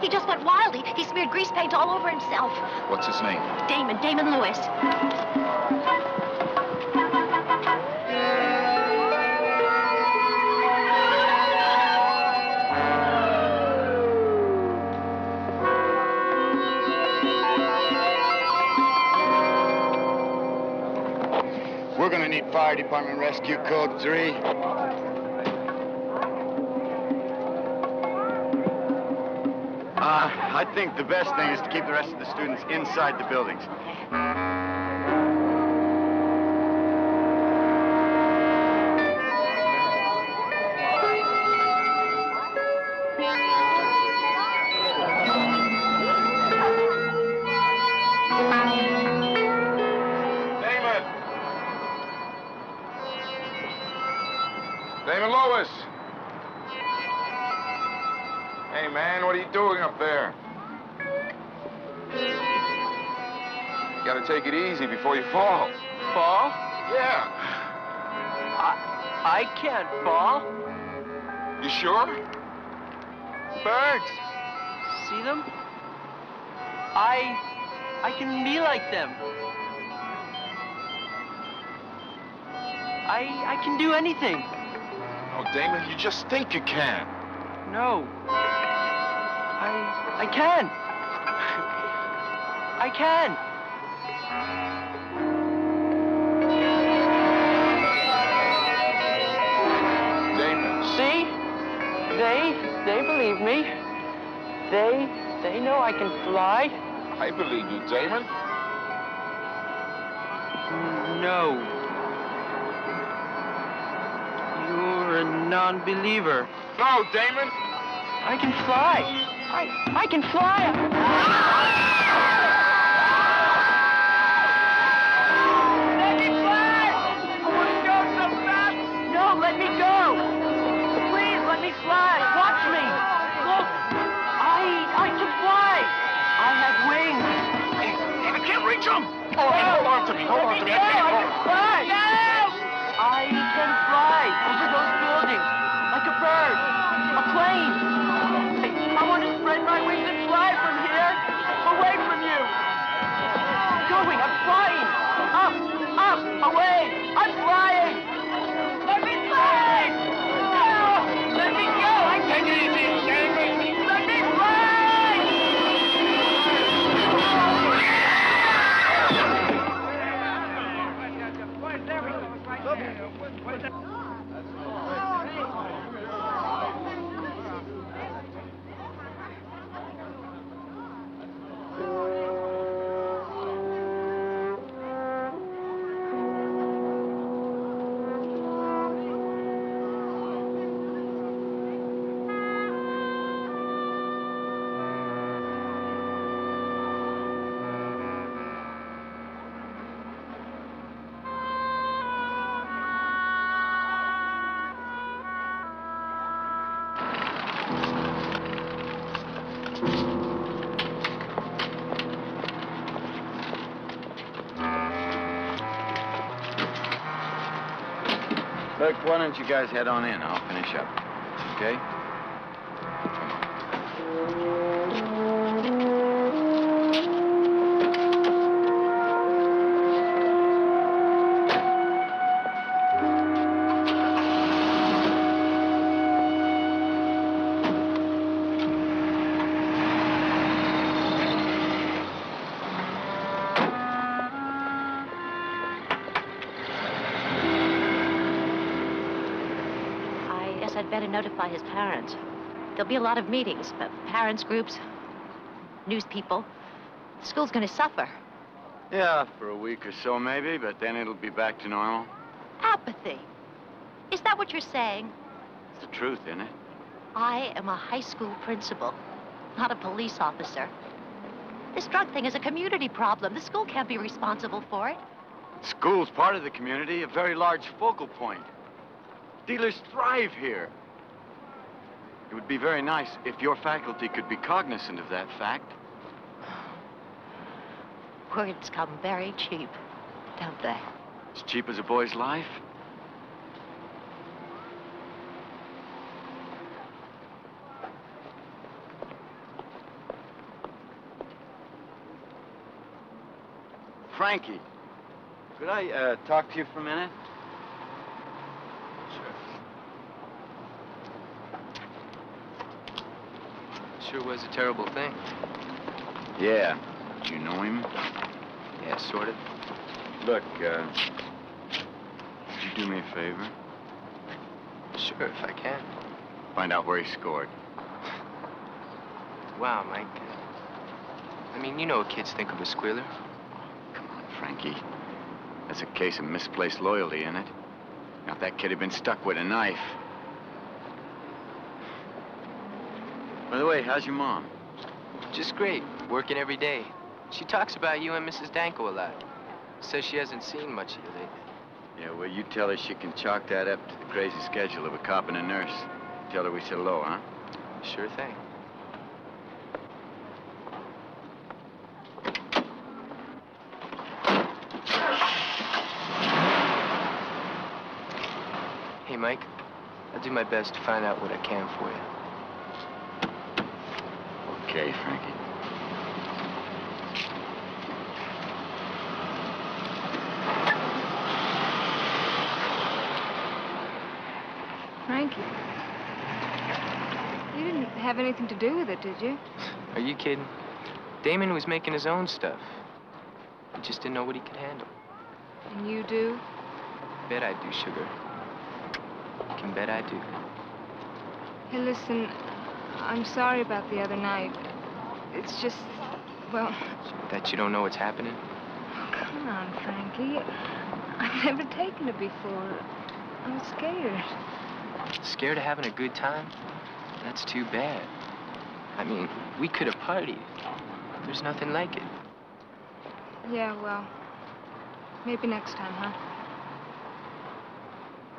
He just went wild. He smeared grease paint all over himself. What's his name? Damon Lewis. We're gonna need Fire Department Rescue Code 3. I think the best thing is to keep the rest of the students inside the buildings. Damon Lewis! Hey, man, what are you doing up there? You gotta take it easy before you fall. Fall? Yeah. I can't fall. You sure? Birds. See them? I can be like them. I can do anything. Oh, Damon, you just think you can. No. I can. I can. Damon. See? They believe me. They know I can fly. I believe you, Damon. No. You're a non-believer. No, Damon. I can fly. I can fly. Let me fly! I want to go so fast. No, let me go. Please, let me fly. Watch me. Look, I can fly. I have wings. I can't reach him. Oh, hold on to me. Hold on to me. I can't I can fly. I can fly over those buildings like a bird, a plane. I want to spread my wings and fly from here, away from you. I'm flying. Up, away. I'm flying. Let me fly. No, let me go. I can't get easy. Let me fly. Look, why don't you guys head on in? I'll finish up. Okay? I'd better notify his parents. There'll be a lot of meetings, parents groups, news people. The school's gonna suffer. Yeah, for a week or so maybe, but then it'll be back to normal. Apathy. Is that what you're saying? It's the truth, isn't it? I am a high school principal, not a police officer. This drug thing is a community problem. The school can't be responsible for it. School's part of the community, a very large focal point. Dealers thrive here. It would be very nice if your faculty could be cognizant of that fact. Words come very cheap, don't they? As cheap as a boy's life? Frankie, could I talk to you for a minute? Sure was a terrible thing. Yeah. Do you know him? Yeah, sort of. Look, could you do me a favor? Sure, if I can. Find out where he scored. Wow, Mike. I mean, you know what kids think of a squealer. Come on, Frankie. That's a case of misplaced loyalty, isn't it? Now, if that kid had been stuck with a knife. By the way, how's your mom? Just great. Working every day. She talks about you and Mrs. Danko a lot. Says she hasn't seen much of you lately. Yeah, well, you tell her she can chalk that up to the crazy schedule of a cop and a nurse. Tell her we said hello, huh? Sure thing. Hey, Mike. I'll do my best to find out what I can for you. Okay, Frankie. Frankie, you didn't have anything to do with it, did you? Are you kidding? Damon was making his own stuff. He just didn't know what he could handle. And you do? Bet I do, sugar. You can bet I do. Hey, listen, I'm sorry about the other night. It's just, well... That you don't know what's happening? Come on, Frankie. I've never taken it before. I'm scared. Scared of having a good time? That's too bad. I mean, we could have partied. There's nothing like it. Yeah, well, maybe next time, huh?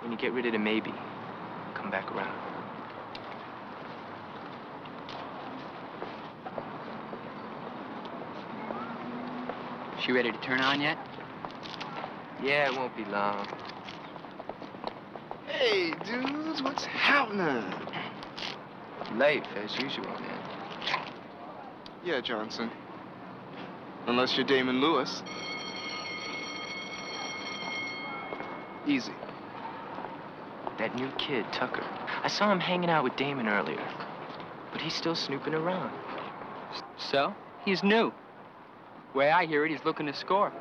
When you get rid of the maybe, come back around. She ready to turn on yet? Yeah, it won't be long. Hey, dudes, what's happening? Life, as usual, man. Yeah, Johnson. Unless you're Damon Lewis. Easy. That new kid, Tucker. I saw him hanging out with Damon earlier. But he's still snooping around. So? He's new. Way I hear it, he's looking to score.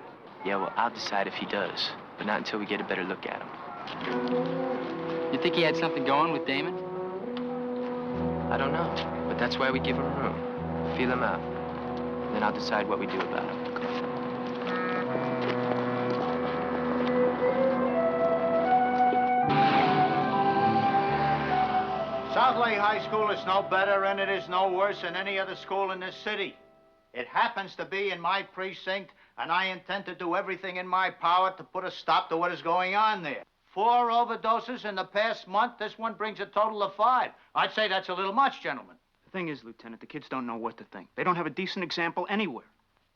Yeah, well, I'll decide if he does. But not until we get a better look at him. You think he had something going with Damon? I don't know. But that's why we give him room. Feel him out. Then I'll decide what we do about him. Come on. Southlake High School is no better and it is no worse than any other school in this city. It happens to be in my precinct, and I intend to do everything in my power to put a stop to what is going on there. 4 overdoses in the past month. This one brings a total of 5. I'd say that's a little much, gentlemen. The thing is, Lieutenant, the kids don't know what to think. They don't have a decent example anywhere.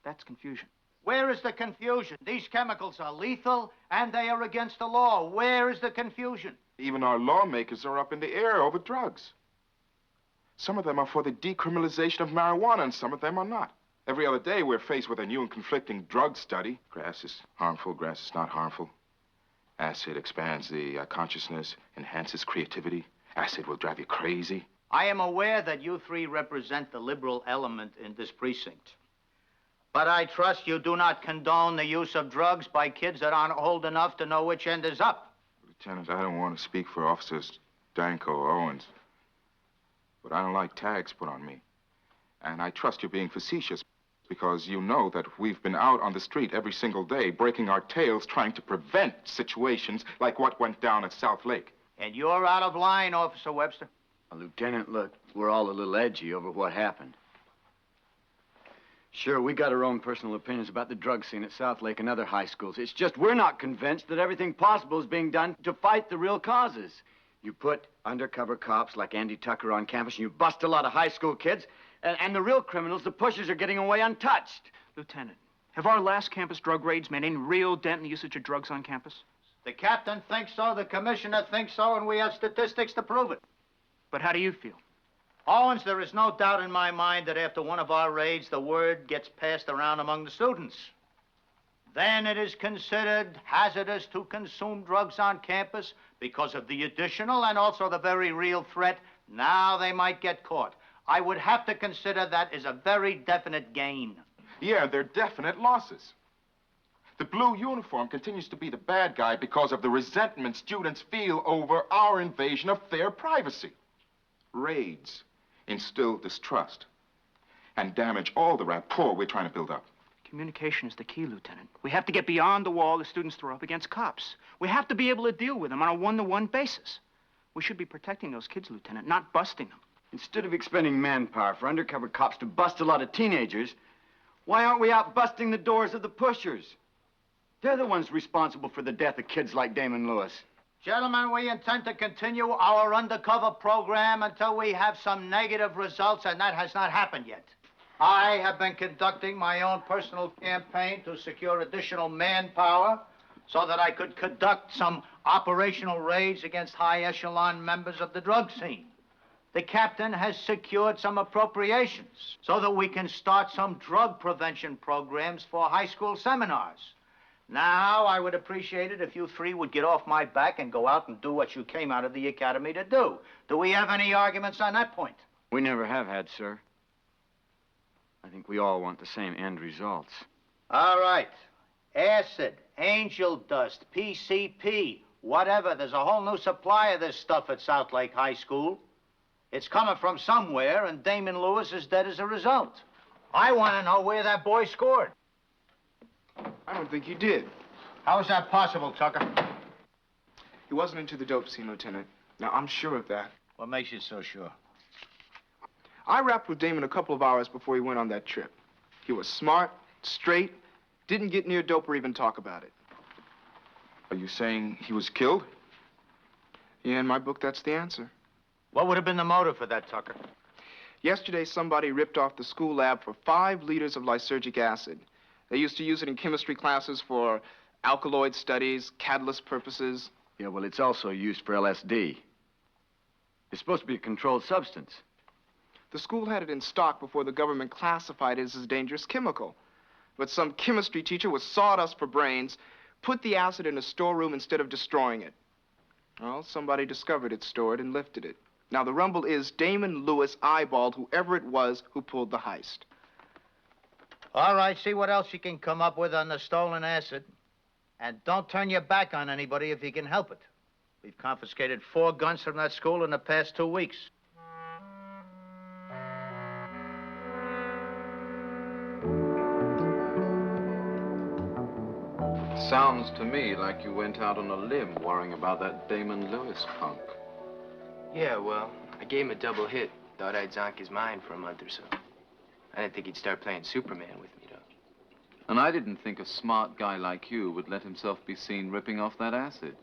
That's confusion. Where is the confusion? These chemicals are lethal, and they are against the law. Where is the confusion? Even our lawmakers are up in the air over drugs. Some of them are for the decriminalization of marijuana, and some of them are not. Every other day, we're faced with a new and conflicting drug study. Grass is harmful, grass is not harmful. Acid expands the consciousness, enhances creativity. Acid will drive you crazy. I am aware that you 3 represent the liberal element in this precinct. But I trust you do not condone the use of drugs by kids that aren't old enough to know which end is up. Lieutenant, I don't want to speak for Officers Danko or Owens, but I don't like tags put on me. And I trust you're being facetious, because you know that we've been out on the street every single day, breaking our tails, trying to prevent situations like what went down at South Lake. And you're out of line, Officer Webster. Lieutenant, look, we're all a little edgy over what happened. Sure, we got our own personal opinions about the drug scene at South Lake and other high schools. It's just we're not convinced that everything possible is being done to fight the real causes. You put undercover cops like Andy Tucker on campus, and you bust a lot of high school kids, and the real criminals, the pushers, are getting away untouched. Lieutenant, have our last campus drug raids made any real dent in the usage of drugs on campus? The captain thinks so, the commissioner thinks so, and we have statistics to prove it. But how do you feel? Owens, there is no doubt in my mind that after one of our raids, the word gets passed around among the students. then it is considered hazardous to consume drugs on campus because of the additional and also the very real threat. Now they might get caught. I would have to consider that as a very definite gain. Yeah, they're definite losses. The blue uniform continues to be the bad guy because of the resentment students feel over our invasion of their privacy. Raids instill distrust and damage all the rapport we're trying to build up. Communication is the key, Lieutenant. We have to get beyond the wall the students throw up against cops. We have to be able to deal with them on a one-to-one basis. We should be protecting those kids, Lieutenant, not busting them. Instead of expending manpower for undercover cops to bust a lot of teenagers, why aren't we out busting the doors of the pushers? They're the ones responsible for the death of kids like Damon Lewis. Gentlemen, we intend to continue our undercover program until we have some negative results, and that has not happened yet. I have been conducting my own personal campaign to secure additional manpower so that I could conduct some operational raids against high echelon members of the drug scene. The captain has secured some appropriations so that we can start some drug prevention programs for high school seminars. Now, I would appreciate it if you three would get off my back and go out and do what you came out of the academy to do. Do we have any arguments on that point? We never have had, sir. I think we all want the same end results. All right. Acid, angel dust, PCP, whatever. There's a whole new supply of this stuff at South Lake High School. It's coming from somewhere, and Damon Lewis is dead as a result. I want to know where that boy scored. I don't think you did. How is that possible, Tucker? He wasn't into the dope scene, Lieutenant. Now, I'm sure of that. What makes you so sure? I rapped with Damon a couple of hours before he went on that trip. He was smart, straight, didn't get near dope or even talk about it. Are you saying he was killed? Yeah, in my book, that's the answer. What would have been the motive for that, Tucker? Yesterday, somebody ripped off the school lab for 5 liters of lysergic acid. They used to use it in chemistry classes for alkaloid studies, catalyst purposes. Yeah, well, it's also used for LSD. It's supposed to be a controlled substance. The school had it in stock before the government classified it as a dangerous chemical. But some chemistry teacher with sawdust for brains put the acid in a storeroom instead of destroying it. Well, somebody discovered it stored and lifted it. Now, the rumble is Damon Lewis eyeballed whoever it was who pulled the heist. All right, see what else you can come up with on the stolen acid. And don't turn your back on anybody if you can help it. We've confiscated 4 guns from that school in the past 2 weeks. Sounds to me like you went out on a limb worrying about that Damon Lewis punk. Yeah, well, I gave him a double hit. Thought I'd zonk his mind for a month or so. I didn't think he'd start playing Superman with me, though. And I didn't think a smart guy like you would let himself be seen ripping off that acid.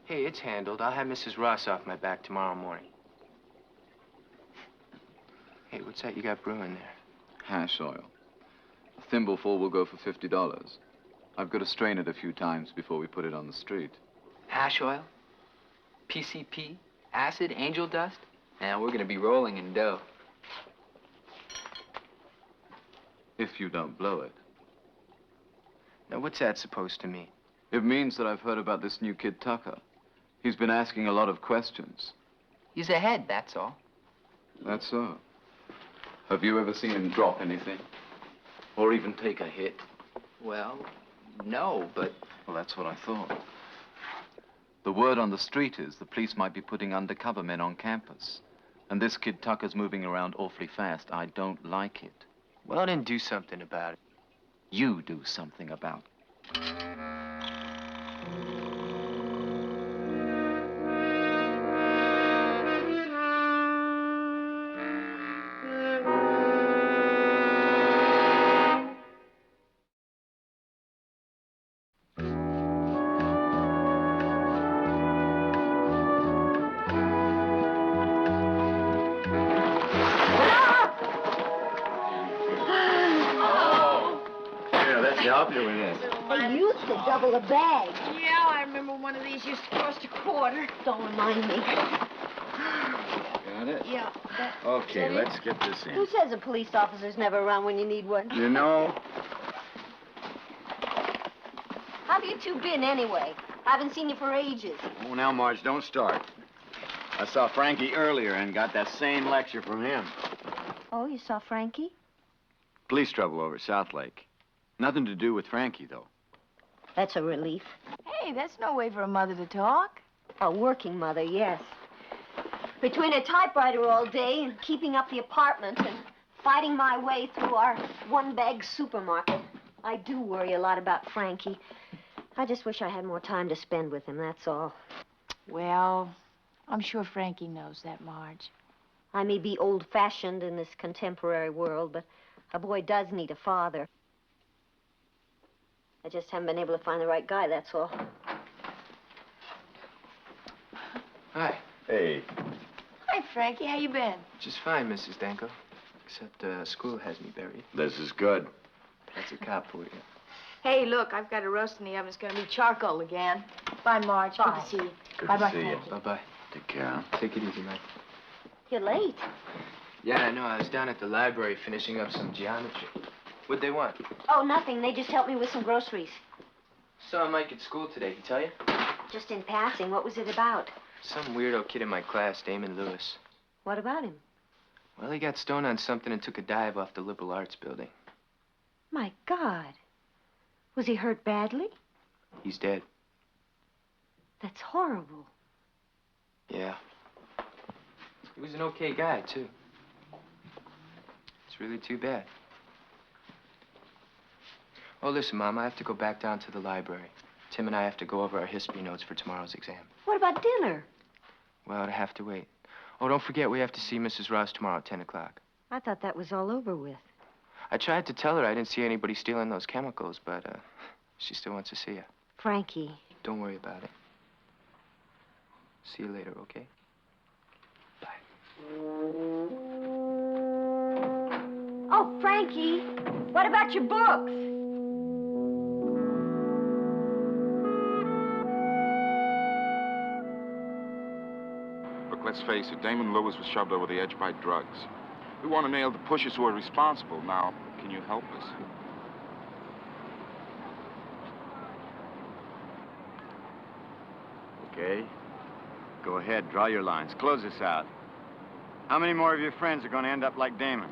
Hey, it's handled. I'll have Mrs. Ross off my back tomorrow morning. Hey, what's that you got brewing there? Hash oil. A thimbleful will go for $50. I've got to strain it a few times before we put it on the street. Hash oil? PCP? Acid? Angel dust? Now, we're gonna be rolling in dough. If you don't blow it. Now, what's that supposed to mean? It means that I've heard about this new kid, Tucker. He's been asking a lot of questions. He's ahead, that's all. That's so. Have you ever seen him drop anything? Or even take a hit? Well, no, but... Well, that's what I thought. The word on the street is the police might be putting undercover men on campus. And this kid Tucker's moving around awfully fast. I don't like it. Well, then do something about it. You do something about it. They used to double a bag. Yeah, I remember one of these used to cost a quarter. Don't remind me. Got it? Yeah. Okay, let's get this in. Who says a police officer's never around when you need one? You know, have you two been, anyway? Haven't seen you for ages. Oh, now, Marge, don't start. I saw Frankie earlier and got that same lecture from him. Oh, you saw Frankie? Police trouble over at South Lake. Nothing to do with Frankie, though. That's a relief. Hey, that's no way for a mother to talk. A working mother, yes. Between a typewriter all day and keeping up the apartment and fighting my way through our one-bag supermarket, I do worry a lot about Frankie. I just wish I had more time to spend with him, that's all. Well, I'm sure Frankie knows that, Marge. I may be old-fashioned in this contemporary world, but a boy does need a father. I just haven't been able to find the right guy, that's all. Hi. Hey. Hi, Frankie. How you been? Just fine, Mrs. Danko. Except school has me buried. This is good. That's a cop for you. Hey, look, I've got a roast in the oven. It's going to be charcoal again. Bye, Marge. Bye. Good to see you. Good Bye-bye, to see you. Frankie. Bye-bye. Take care. Take it easy, man. You're late. Yeah, I know. I was down at the library finishing up some geometry. What'd they want? Oh, nothing. They just helped me with some groceries. Saw Mike at school today. He tell you? Just in passing. What was it about? Some weirdo kid in my class, Damon Lewis. What about him? Well, he got stoned on something and took a dive off the liberal arts building. My God. Was he hurt badly? He's dead. That's horrible. Yeah. He was an okay guy, too. It's really too bad. Oh, listen, Mom, I have to go back down to the library. Tim and I have to go over our history notes for tomorrow's exam. What about dinner? Well, it'll have to wait. Oh, don't forget, we have to see Mrs. Ross tomorrow at 10 o'clock. I thought that was all over with. I tried to tell her I didn't see anybody stealing those chemicals, but, she still wants to see you. Frankie. Don't worry about it. See you later, okay? Bye. Oh, Frankie, what about your books? Look, let's face it, Damon Lewis was shoved over the edge by drugs. We want to nail the pushers who are responsible. Now, can you help us? Okay. Go ahead, draw your lines. Close this out. How many more of your friends are going to end up like Damon?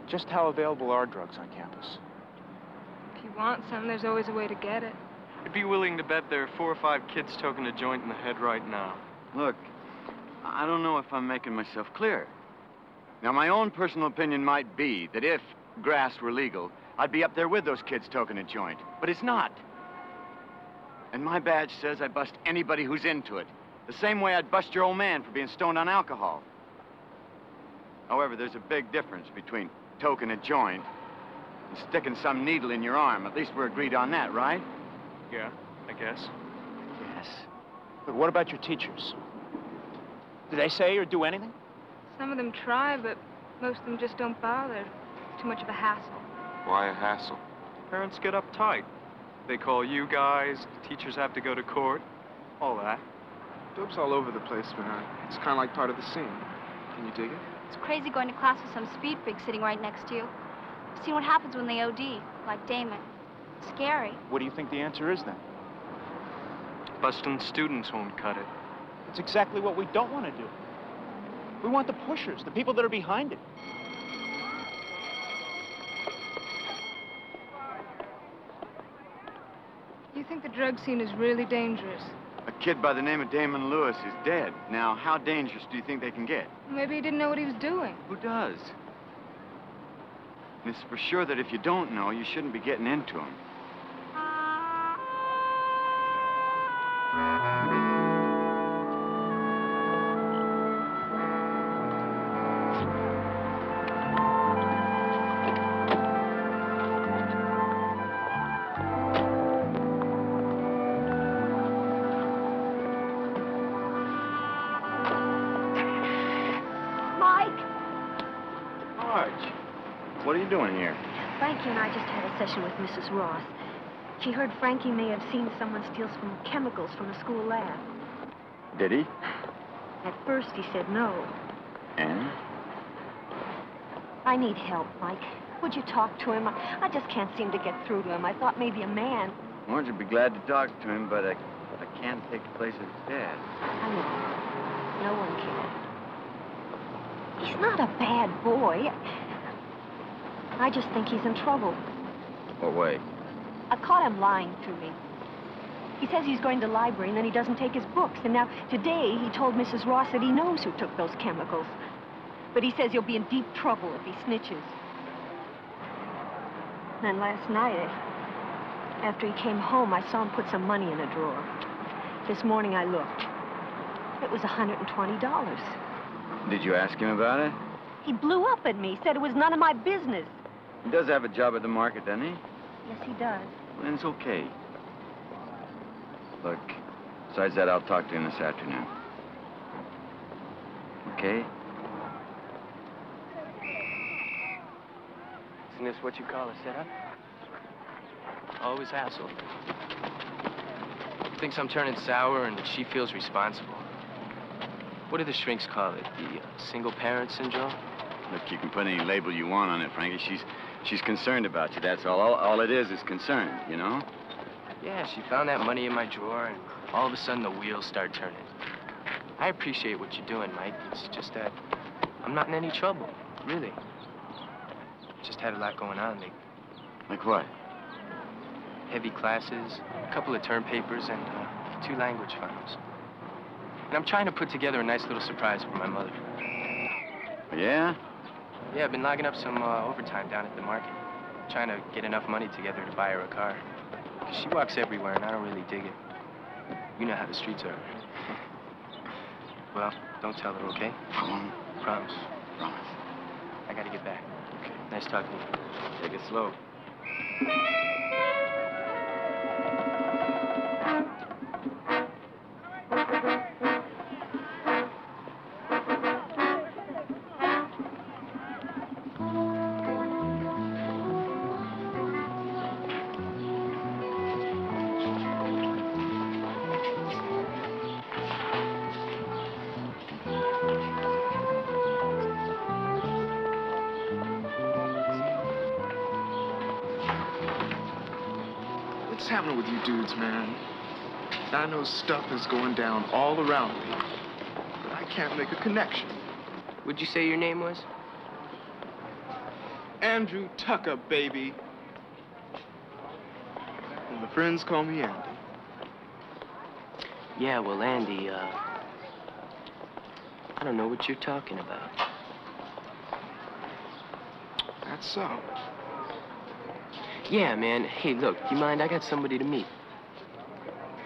Just how available are drugs on campus? If you want some, there's always a way to get it. I'd be willing to bet there are 4 or 5 kids toking a joint in the head right now. Look, I don't know if I'm making myself clear. Now, my own personal opinion might be that if grass were legal, I'd be up there with those kids toking a joint. But it's not. And my badge says I bust anybody who's into it. The same way I'd bust your old man for being stoned on alcohol. However, there's a big difference between toking a joint and sticking some needle in your arm. At least we're agreed on that, right? Yeah, I guess. Yes. But what about your teachers? Do they say or do anything? Some of them try, but most of them just don't bother. Too much of a hassle. Why a hassle? Parents get uptight. They call you guys, teachers have to go to court, all that. Dope's all over the place, man. It's kind of like part of the scene. Can you dig it? It's crazy going to class with some speed freak sitting right next to you. I've seen what happens when they OD, like Damon. It's scary. What do you think the answer is, then? Busting students won't cut it. It's exactly what we don't want to do. We want the pushers, the people that are behind it. You think the drug scene is really dangerous? A kid by the name of Damon Lewis is dead. Now, how dangerous do you think they can get? Maybe he didn't know what he was doing. Who does? And it's for sure that if you don't know, you shouldn't be getting into them. What are you doing here? Frankie and I just had a session with Mrs. Ross. She heard Frankie may have seen someone steal some chemicals from the school lab. Did he? At first, he said no. And? I need help, Mike. Would you talk to him? I just can't seem to get through to him. I thought maybe a man. Won't you be glad to talk to him, but I can't take the place of his dad. I know. No one can. He's not a bad boy. I just think he's in trouble. What way? I caught him lying to me. He says he's going to the library and then he doesn't take his books. And now, today, he told Mrs. Ross that he knows who took those chemicals. But he says he'll be in deep trouble if he snitches. Then last night, after he came home, I saw him put some money in a drawer. This morning I looked. It was $120. Did you ask him about it? He blew up at me, said it was none of my business. He does have a job at the market, doesn't he? Yes, he does. Well, then it's okay. Look, besides that, I'll talk to him this afternoon. Okay? Isn't this what you call a setup? Always hassle. Thinks I'm turning sour and she feels responsible. What do the shrinks call it? The single-parent syndrome? Look, you can put any label you want on it, Frankie. She's concerned about you, that's all. All it is concern, you know? Yeah, she found that money in my drawer, and all of a sudden the wheels start turning. I appreciate what you're doing, Mike. It's just that I'm not in any trouble, really. Just had a lot going on lately. Like what? Heavy classes, a couple of term papers, and 2 language finals. And I'm trying to put together a nice little surprise for my mother. Yeah? Yeah, I've been logging up some overtime down at the market. Trying to get enough money together to buy her a car. 'Cause she walks everywhere, and I don't really dig it. You know how the streets are. Well, don't tell her, okay? Promise. Promise. I gotta get back. Okay. Nice talking to you. Take it slow. What's happening with you dudes, man? I know stuff is going down all around me, but I can't make a connection. What'd you say your name was? Andrew Tucker, baby. And the friends call me Andy. Yeah, well, Andy, I don't know what you're talking about. That's so. Yeah, man. Hey, look, you mind? I got somebody to meet.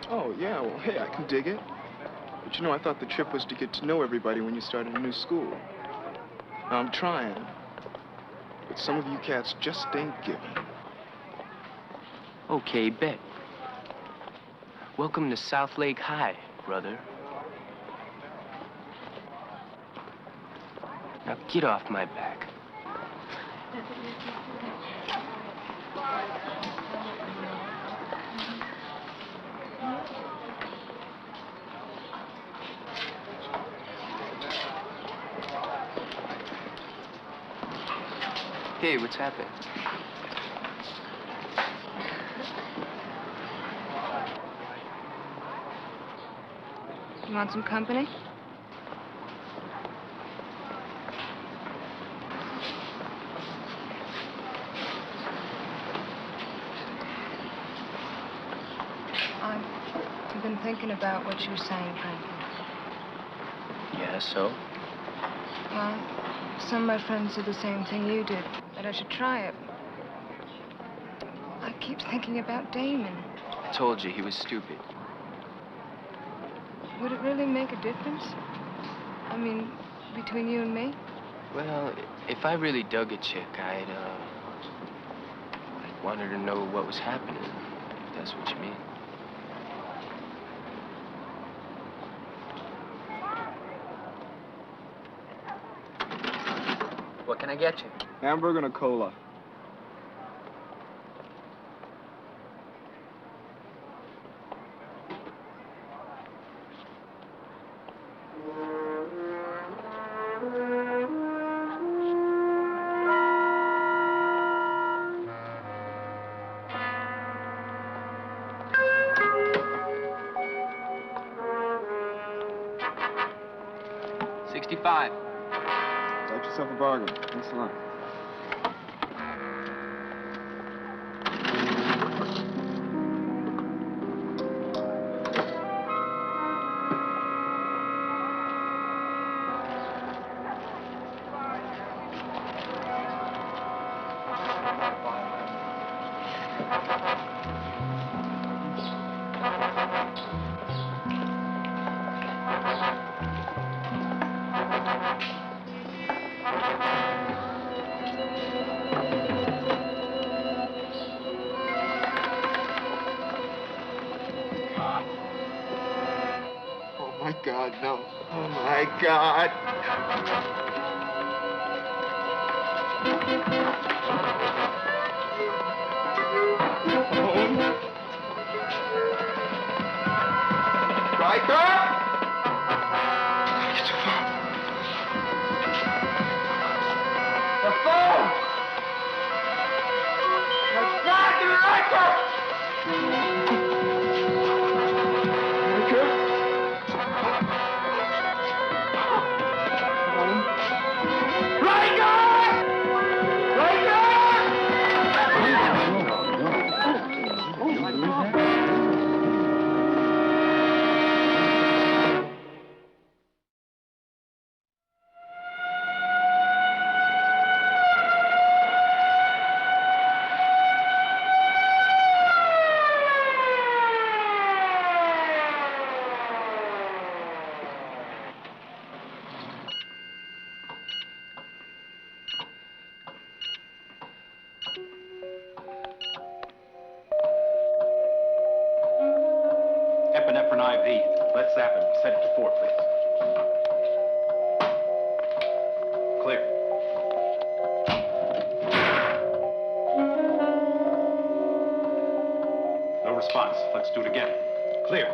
Oh, yeah, well, hey, I can dig it. But you know, I thought the trip was to get to know everybody when you started a new school. Now, I'm trying. But some of you cats just ain't giving. Okay, bet. Welcome to South Lake High, brother. Now get off my back. Hey, what's happened? You want some company? I've been thinking about what you're saying, Frankie. Yeah, so? Well, some of my friends did the same thing you did, that I should try it. I keep thinking about Damon. I told you he was stupid. Would it really make a difference? I mean, between you and me? Well, if I really dug a chick, I'd want her to know what was happening, if that's what you mean. What can I get you? Hamburger and a cola. 25. Got yourself a bargain. Thanks a lot. Oh, my God, no. Oh, my God. Riker! The phone! My God, Riker! Epinephrine IV. Let's zap him. Set it to 4, please. Clear. No response. Let's do it again. Clear.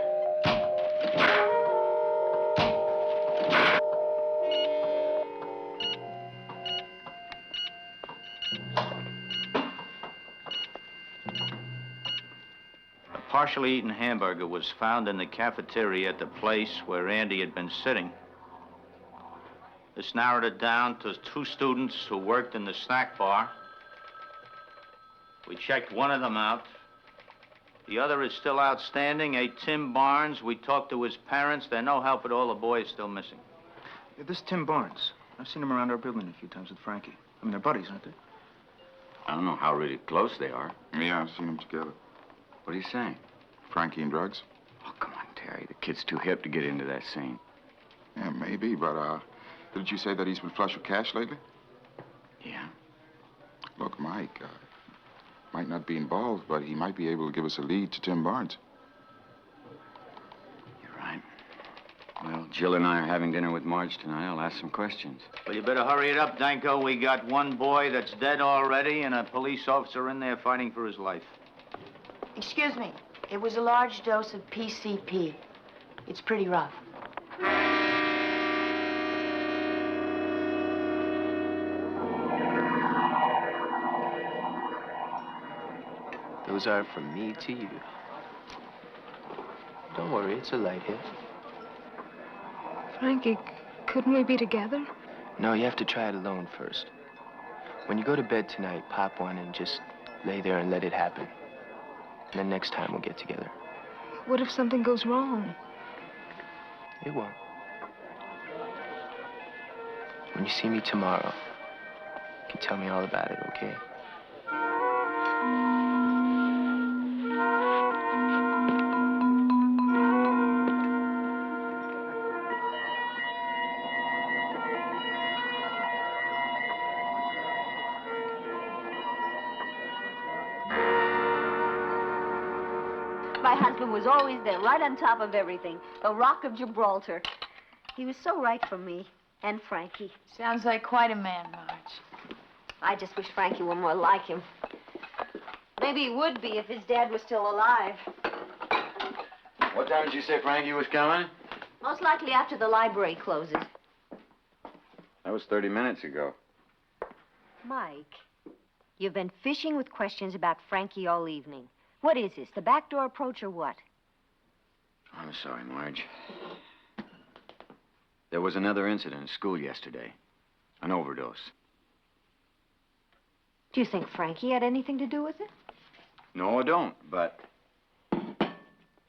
A partially eaten hamburger was found in the cafeteria at the place where Andy had been sitting. This narrowed it down to 2 students who worked in the snack bar. We checked one of them out. The other is still outstanding, a Tim Barnes. We talked to his parents. They're no help at all. The boy is still missing. Yeah, this Tim Barnes. I've seen him around our building a few times with Frankie. I mean, they're buddies, aren't they? I don't know how really close they are. Yeah, I've seen them together. What are you saying? Frankie and drugs? Oh, come on, Terry. The kid's too hip to get into that scene. Yeah, maybe, but, didn't you say that he's been flush with cash lately? Yeah. Look, Mike, might not be involved, but he might be able to give us a lead to Tim Barnes. You're right. Well, Jill and I are having dinner with Marge tonight. I'll ask some questions. Well, you better hurry it up, Danko. We got one boy that's dead already and a police officer in there fighting for his life. Excuse me. It was a large dose of PCP. It's pretty rough. Those are from me to you. Don't worry, it's a light hit. Frankie, couldn't we be together? No, you have to try it alone first. When you go to bed tonight, pop one and just lay there and let it happen. And then next time we'll get together. What if something goes wrong? It won't. When you see me tomorrow, you can tell me all about it, okay? My husband was always there, right on top of everything. The Rock of Gibraltar. He was so right for me and Frankie. Sounds like quite a man, Marge. I just wish Frankie were more like him. Maybe he would be if his dad was still alive. What time did you say Frankie was coming? Most likely after the library closes. That was 30 minutes ago. Mike, you've been fishing with questions about Frankie all evening. What is this, the backdoor approach or what? I'm sorry, Marge. There was another incident at school yesterday. An overdose. Do you think Frankie had anything to do with it? No, I don't, but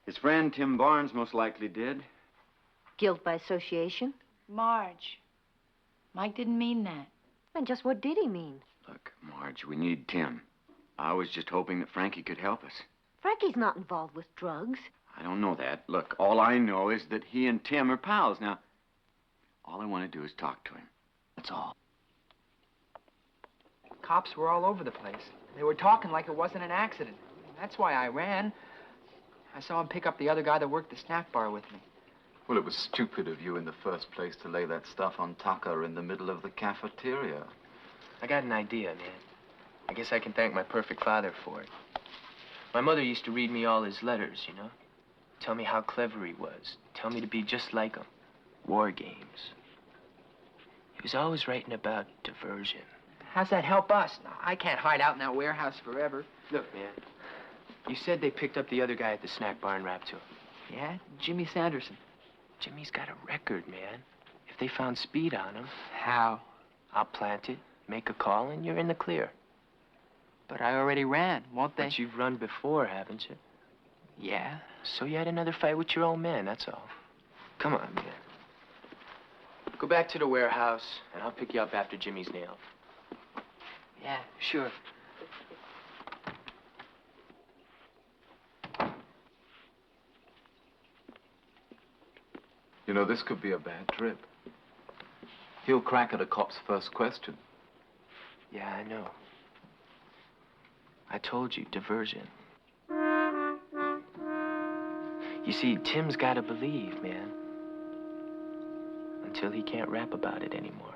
his friend Tim Barnes most likely did. Guilt by association? Marge, Mike didn't mean that. Then just what did he mean? Look, Marge, we need Tim. I was just hoping that Frankie could help us. Frankie's not involved with drugs. I don't know that. Look, all I know is that he and Tim are pals. Now, all I want to do is talk to him. That's all. Cops were all over the place. They were talking like it wasn't an accident. That's why I ran. I saw him pick up the other guy that worked the snack bar with me. Well, it was stupid of you in the first place to lay that stuff on Tucker in the middle of the cafeteria. I got an idea, man. I guess I can thank my perfect father for it. My mother used to read me all his letters, you know? Tell me how clever he was. Tell me to be just like him. War games. He was always writing about diversion. How's that help us? I can't hide out in that warehouse forever. Look, man. You said they picked up the other guy at the snack bar and rapped to him. Yeah, Jimmy Sanderson. Jimmy's got a record, man. If they found speed on him... How? I'll plant it, make a call, and you're in the clear. But I already ran, won't they? But you've run before, haven't you? Yeah. So you had another fight with your old man, that's all. Come on, man. Go back to the warehouse, and I'll pick you up after Jimmy's nailed. Yeah, sure. You know, this could be a bad trip. He'll crack at a cop's first question. Yeah, I know. I told you, diversion. You see, Tim's gotta believe, man. Until he can't rap about it anymore.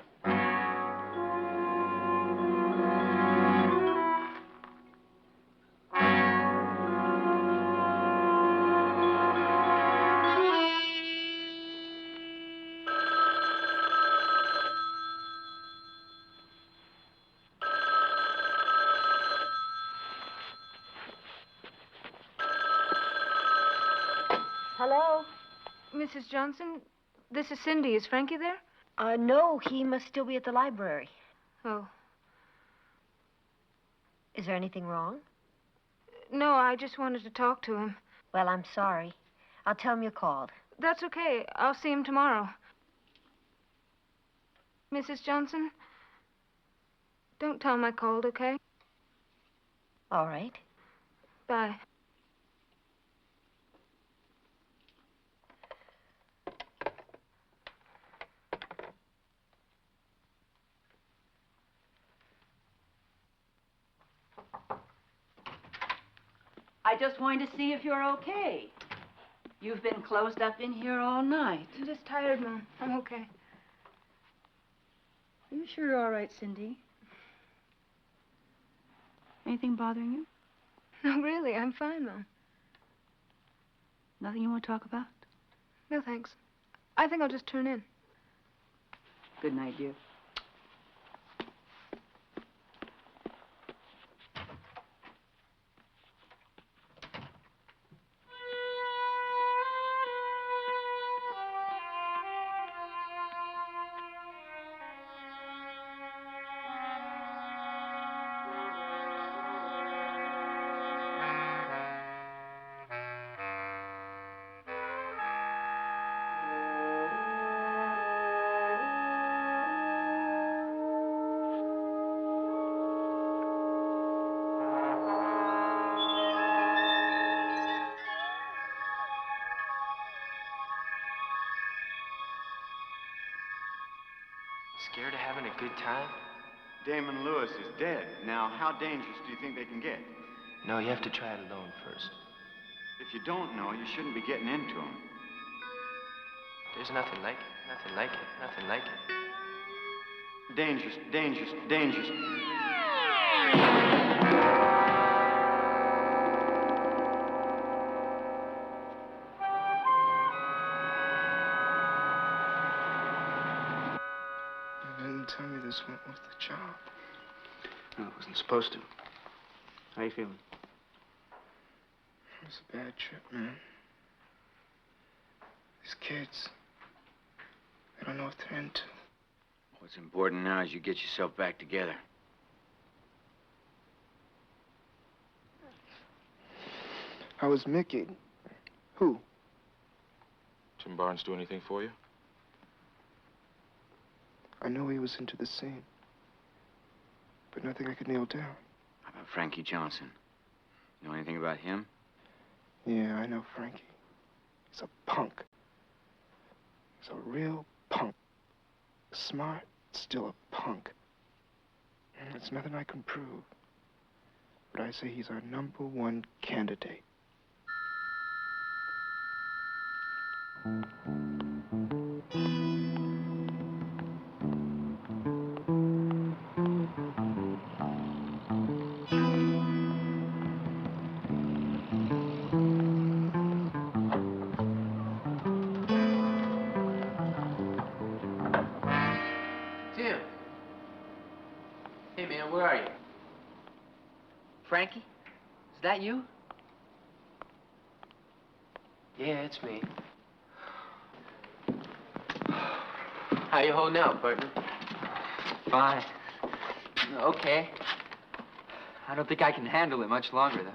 Hello? Mrs. Johnson, this is Cindy. Is Frankie there? No, he must still be at the library. Oh. Is there anything wrong? No, I just wanted to talk to him. Well, I'm sorry. I'll tell him you called. That's okay. I'll see him tomorrow. Mrs. Johnson, don't tell him I called, okay? All right. Bye. I just wanted to see if you're okay. You've been closed up in here all night. I'm just tired, Mom. I'm okay. Are you sure you're all right, Cindy? Anything bothering you? No, really, I'm fine, Mom. Nothing you want to talk about? No, thanks. I think I'll just turn in. Good night, dear. Scared of having a good time? Damon Lewis is dead. Now, how dangerous do you think they can get? No, you have to try it alone first. If you don't know, you shouldn't be getting into them. There's nothing like it, nothing like it, nothing like it. Dangerous, dangerous, dangerous. You didn't tell me this went with the job. No, it wasn't supposed to. How you feeling? It was a bad trip, man. These kids, I don't know if they're into. What's important now is you get yourself back together. How was Mickey? Who? Tim Barnes do anything for you? I know he was into the scene, but nothing I could nail down. How about Frankie Johnson? You know anything about him? Yeah, I know Frankie. He's a punk. He's a real punk. Smart, still a punk. There's nothing I can prove, but I say he's our #1 candidate. Tim. Hey, man, where are you? Frankie? Is that you? Yeah, it's me. How you holding out, partner? Fine. Okay. I don't think I can handle it much longer, though.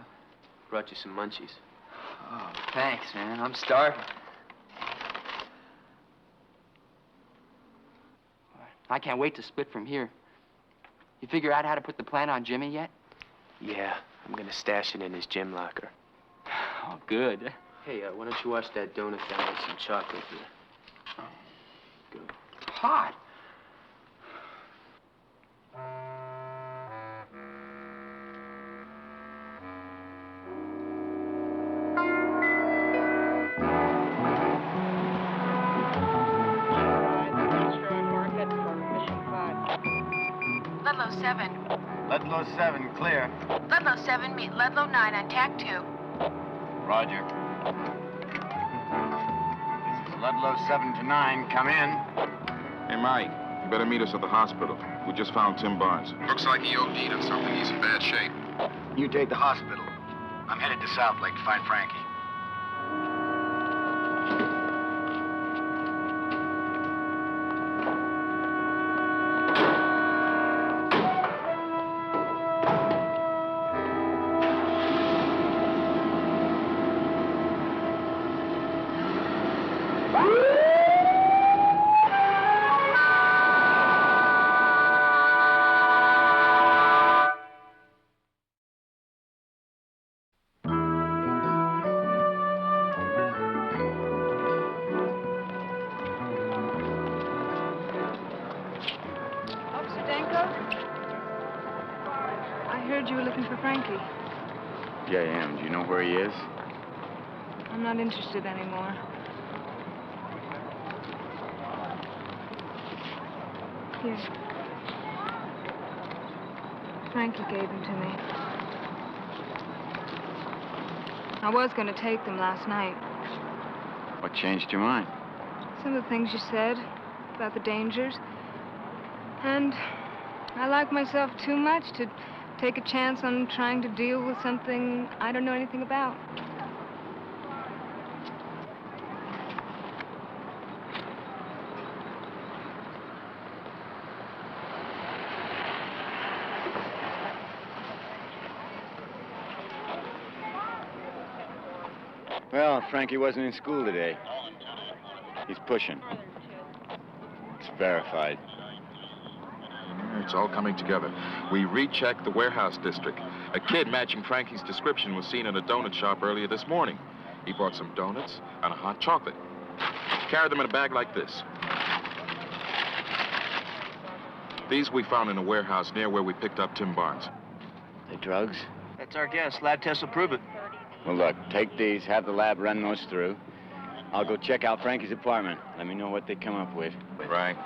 Brought you some munchies. Oh, thanks, man. I'm starving. I can't wait to split from here. You figure out how to put the plan on Jimmy yet? Yeah, I'm gonna stash it in his gym locker. Oh, good. Hey, why don't you wash that donut down with some chocolate here? Good. Hot. Ludlow 7. Ludlow 7, clear. Ludlow 7, meet Ludlow 9 on tack 2. Roger. This is Ludlow 7 to 9. Come in. Hey, Mike, you better meet us at the hospital. We just found Tim Barnes. Looks like he OD'd on something. He's in bad shape. You take the hospital. I'm headed to South Lake to find Frankie. Officer Danko? I heard you were looking for Frankie. Yeah, I am. Do you know where he is? I'm not interested anymore. Here. Frankie gave them to me. I was going to take them last night. What changed your mind? Some of the things you said about the dangers. And I like myself too much to take a chance on trying to deal with something I don't know anything about. Well, Frankie wasn't in school today. He's pushing. It's verified. It's all coming together. We rechecked the warehouse district. A kid matching Frankie's description was seen in a donut shop earlier this morning. He bought some donuts and a hot chocolate. Carried them in a bag like this. These we found in a warehouse near where we picked up Tim Barnes. They drugs? That's our guess. Lab tests will prove it. Well, look, take these, have the lab run those through. I'll go check out Frankie's apartment. Let me know what they come up with. Right.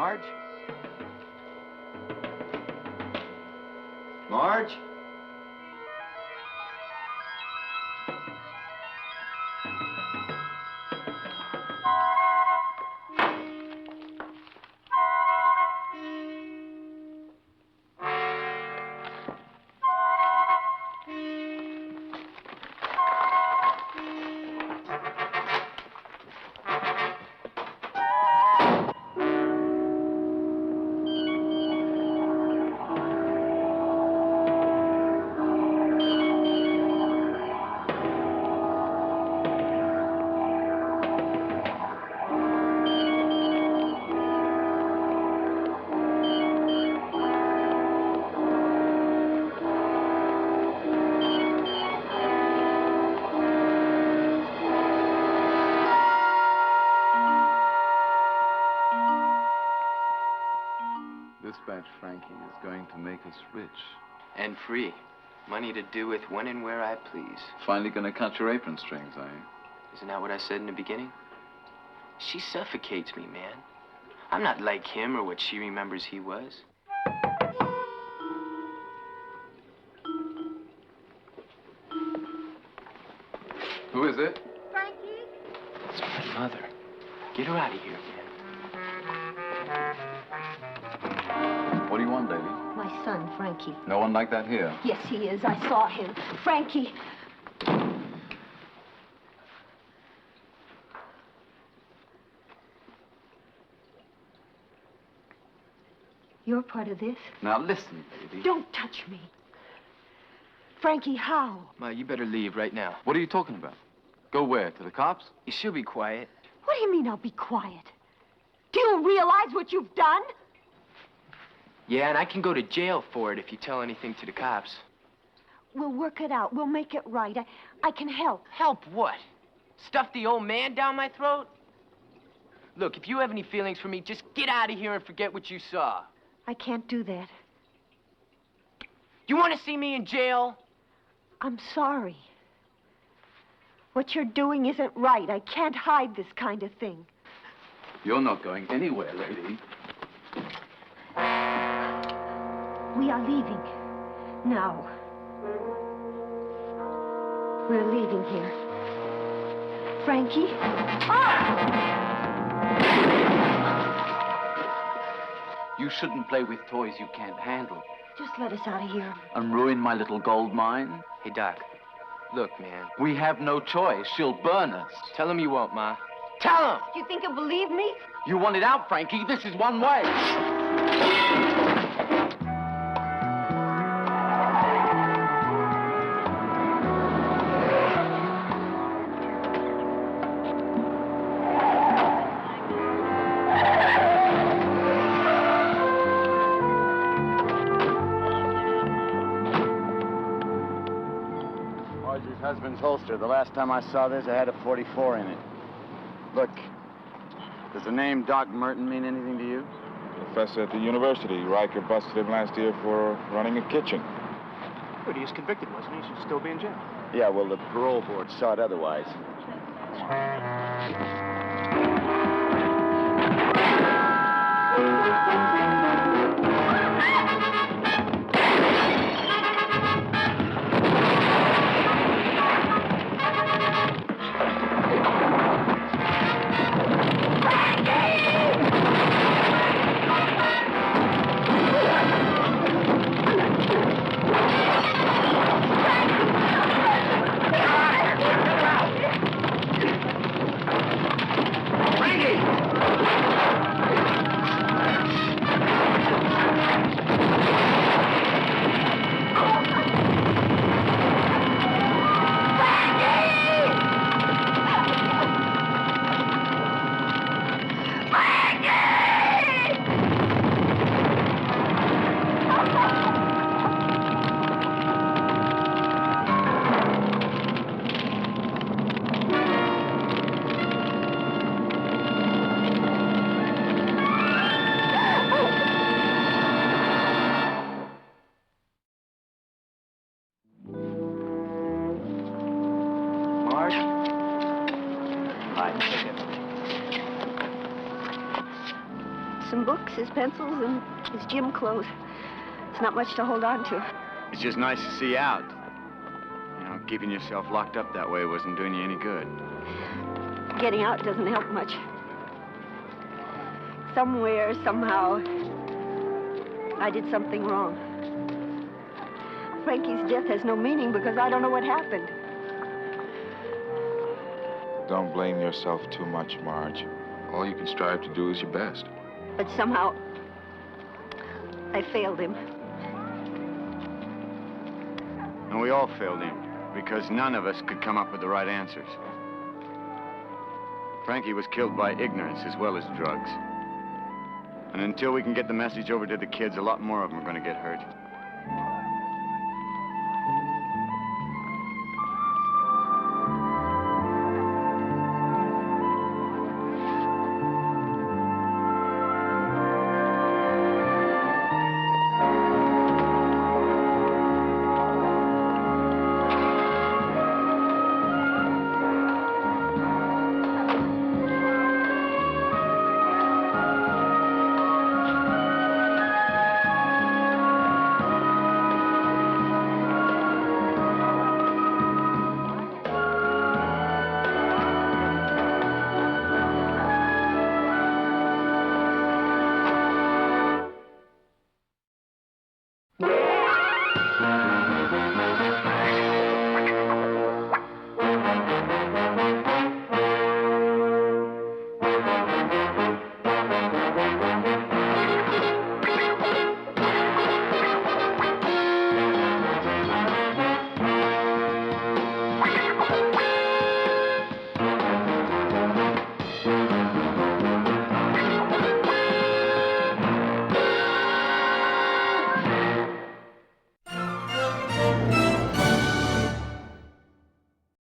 Marge? Marge? Dispatch Frankie is going to make us rich. And free. Money to do with when and where I please. Finally gonna cut your apron strings, are you? Isn't that what I said in the beginning? She suffocates me, man. I'm not like him or what she remembers he was. Who is it? Frankie? It's my mother. Get her out of here, man. What do you want, baby? My son, Frankie. No one like that here. Yes, he is. I saw him. Frankie. You're part of this? Now listen, baby. Don't touch me. Frankie, how? Ma, you better leave right now. What are you talking about? Go where? To the cops? You should be quiet. What do you mean I'll be quiet? Do you realize what you've done? Yeah, and I can go to jail for it if you tell anything to the cops. We'll work it out. We'll make it right. I can help. Help what? Stuff the old man down my throat? Look, if you have any feelings for me, just get out of here and forget what you saw. I can't do that. You want to see me in jail? I'm sorry. What you're doing isn't right. I can't hide this kind of thing. You're not going anywhere, lady. We are leaving. Now. We're leaving here. Frankie? You shouldn't play with toys you can't handle. Just let us out of here. And ruin my little gold mine? Hey, Doc. Look, man. We have no choice. She'll burn us. Tell him you won't, Ma. Tell him! Do you think he'll believe me? You want it out, Frankie. This is one way. Husband's holster. The last time I saw this, I had a .44 in it. Look, does the name Doc Merton mean anything to you? Professor at the university. Riker busted him last year for running a kitchen. But he was convicted, wasn't he? He should still be in jail. Yeah, well, the parole board saw it otherwise. some books, his pencils, and his gym clothes. It's not much to hold on to. It's just nice to see you out. You know, keeping yourself locked up that way wasn't doing you any good. Getting out doesn't help much. Somewhere, somehow, I did something wrong. Frankie's death has no meaning because I don't know what happened. Don't blame yourself too much, Marge. All you can strive to do is your best. But somehow, I failed him. And we all failed him because none of us could come up with the right answers. Frankie was killed by ignorance as well as drugs. And until we can get the message over to the kids, a lot more of them are going to get hurt.